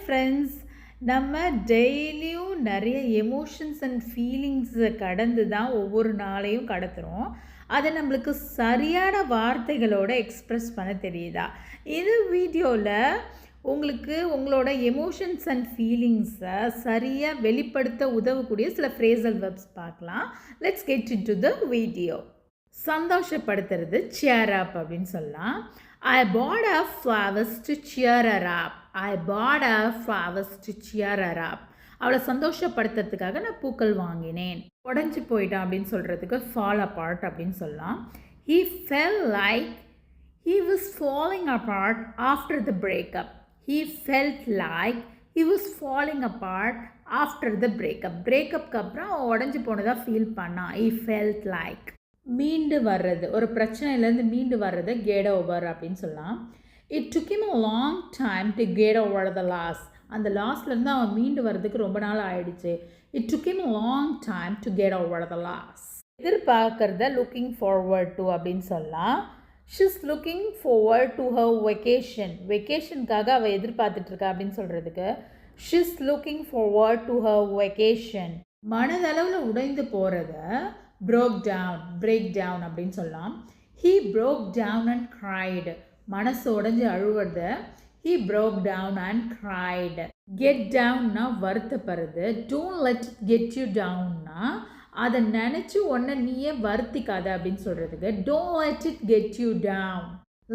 Friends, நம்ம டெய்லியும் நிறைய எமோஷன்ஸ் அண்ட் ஃபீலிங்ஸை கடந்து தான் ஒவ்வொரு நாளையும் கடத்துகிறோம். அதை நம்மளுக்கு சரியான வார்த்தைகளோடு எக்ஸ்ப்ரெஸ் பண்ண தெரியுதா? இது வீடியோவில் உங்களுக்கு உங்களோட எமோஷன்ஸ் அண்ட் ஃபீலிங்ஸை சரியாக வெளிப்படுத்த உதவக்கூடிய சில ஃப்ரேசல் வெர்ப்ஸ் பார்க்கலாம். Let's get into the video. சந்தோஷப்படுத்துறது cheer up அப்படின்னு சொல்லலாம். I bought her flowers to cheer her up. I bought her flowers to cheer her up. அவளை சந்தோஷப்படுத்துறதுக்காக நான் பூக்கள் வாங்கினேன். உடஞ்சி போயிட்டான் அப்படின்னு சொல்கிறதுக்கு fall apart அப்படின்னு சொல்லலாம். He felt like he was falling apart after the breakup. He felt like he was falling apart after the breakup. breakupக்கு அப்புறம் உடஞ்சி போனதாக ஃபீல் பண்ணான். He felt like. மீண்டு வர்றது, ஒரு பிரச்சனையிலேருந்து மீண்டு வர்றதை கெட் ஓவர் அப்படின்னு சொல்லலாம். It took him a long time to get over the loss. அந்த லாஸ்லேருந்து அவன் மீண்டு வர்றதுக்கு ரொம்ப நாள் ஆயிடுச்சு. It took him a long time to get over the loss. எதிர்பார்க்கறத லுக்கிங் ஃபார்வர்ட் டு அப்படின்னு சொல்லலாம். She's looking forward to her vacation. வெக்கேஷனுக்காக அவள் எதிர்பார்த்துட்ருக்கா அப்படின்னு சொல்கிறதுக்கு she's looking forward to her vacation. மனதளவில் உடைந்து போகிறத break down அப்படின்னு சொல்லலாம். He broke down and cried. மனசு உடைஞ்சு அழுவுறத he broke down and cried. Get downனா வருத்தப்படுறது. Don't let it get you downனா அதை நினச்சி ஒன்றை நீயே வருத்திக்காத அப்படின்னு சொல்கிறதுக்கு don't let it get you down.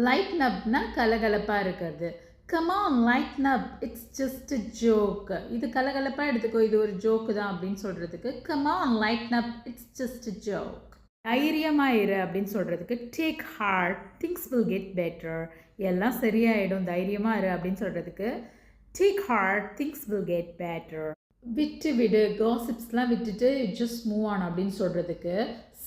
Lighten upனா கலகலப்பாக இருக்கிறது. Come on, lighten up, it's just a joke. இது கலகலப்பாக எடுத்துக்கோ, இது ஒரு ஜோக்கு தான் அப்படின்னு சொல்கிறதுக்கு come on, lighten up, it's just a joke. தைரியமாக இரு அப்படின்னு சொல்கிறதுக்கு take heart, things will get better. எல்லாம் சரியாயிடும், தைரியமாக இரு அப்படின்னு சொல்கிறதுக்கு take heart, things will get better. விட்டு விடு, காசிப்ஸ்லாம் விட்டுட்டு just move on அப்படின்னு சொல்கிறதுக்கு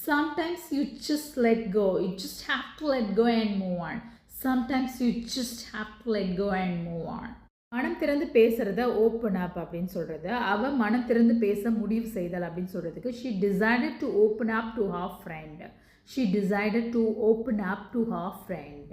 sometimes you just let go, you just have to let go and move on. Sometimes you just have to let go and move on. மனம் திறந்து பேசுகிறத open up அப்படின்னு சொல்கிறது. அவள் மனம் திறந்து பேச முடிவு செய்தல் அப்படின்னு சொல்கிறதுக்கு she decided to open up to her friend. She decided to open up to her friend.